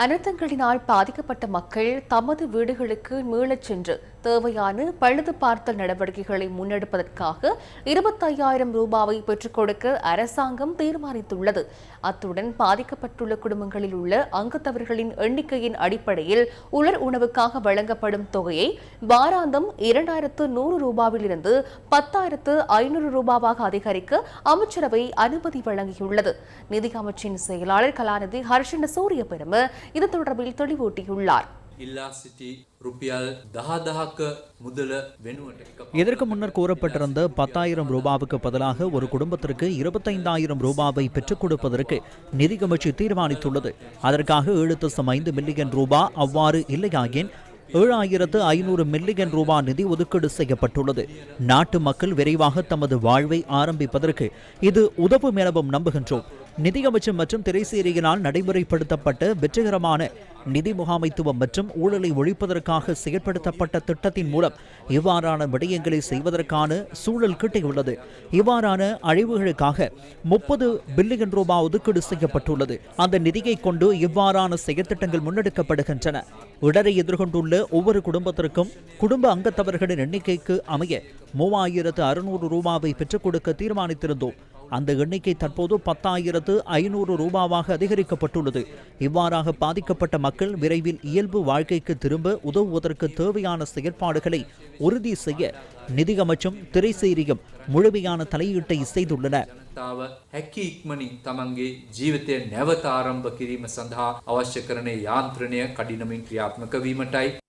அனர்த்தங்களினால் பாதிக்கப்பட்ட மக்கள் தமது வீடுகளுக்கு மீளச் சென்று தேவையான பழுது பார்த்தல் நடவடிக்கைகளை முன்னெடுப்பதற்காக 25,000 ரூபாவை பெற்றுக் கொடுக்க அரசாங்கம் தீர்மானித்துள்ளது. அத்துடன் பாதிக்கப்பட்டுள்ள குடும்பங்களில் உள்ள அங்கத்தவர்களின் எண்ணிக்கையின் அடிப்படையில் உலர் உணவுக்காக வழங்கப்படும் தொகையை வாராந்தம் 2,100 ரூபாவிலிருந்து 10,500 ரூபாவாக அதிகரிக்க அமைச்சரவை அனுமதி வழங்கியுள்ளது. நிதி அமைச்சின் செயலாளர் கலாநிதி ஹர்ஷன சூரிய பெரும இது தொடர்பில் தெளிவூட்டியுள்ளார். இதற்கு முன்னர் கூறப்பட்டிருந்த 10,000 ரூபாவுக்கு பதிலாக ஒரு குடும்பத்திற்கு 25,000 ரூபாவை பெற்றுக் கொடுப்பதற்கு நிதி அமைச்சு தீர்மானித்துள்ளது. அதற்காக 7.5 மில்லியன் ரூபாய் அவ்வாறு இல்லையாயின் 7,500 மில்லியன் ரூபாய் நிதி ஒதுக்கீடு செய்யப்பட்டுள்ளது. நாட்டு மக்கள் விரைவாக தமது வாழ்வை ஆரம்பிப்பதற்கு இது உதவும் எனவும் நம்புகின்றோம். நிதியமைச்சர் மற்றும் திரைசேரியினால் நடைமுறைப்படுத்தப்பட்ட வெற்றிகரமான நிதி முகாமைத்துவம் மற்றும் ஊழலை ஒழிப்பதற்காக செயற்படுத்தப்பட்ட திட்டத்தின் மூலம் இவ்வாறான விடயங்களை செய்வதற்கான சூழல் கிட்டியுள்ளது. இவ்வாறான அழிவுகளுக்காக 30 பில்லியன் ரூபாய் ஒதுக்கீடு செய்யப்பட்டுள்ளது. அந்த நிதியை கொண்டு இவ்வாறான செயற்திட்டங்கள் முன்னெடுக்கப்படுகின்றன. இடரை எதிர்கொண்டுள்ள ஒவ்வொரு குடும்பத்திற்கும் குடும்ப அங்கத்தவர்களின் எண்ணிக்கைக்கு அமைய 3,600 ரூபாவை பெற்றுக் கொடுக்க தீர்மானித்திருந்தோம். அந்த எண்ணிக்கை தற்போது 10,500 ரூபாவாக அதிகரிக்கப்பட்டுள்ளது. இவ்வாறாக பாதிக்கப்பட்ட மக்கள் விரைவில் இயல்பு வாழ்க்கைக்கு திரும்ப உதவுவதற்கு தேவையான செயற்பாடுகளை உறுதி செய்ய நிதி அமைச்சும் திரைசேரியும் முழுமையான தலையீட்டை செய்துள்ளன. හැකි ඉක්මනින් තමන්ගේ ජීවිතය නැවත ආරම්භ කිරීම සඳහා අවශ්‍ය කරන යාන්ත්‍රණය කඩිනමින් ක්‍රියාත්මක වීමටයි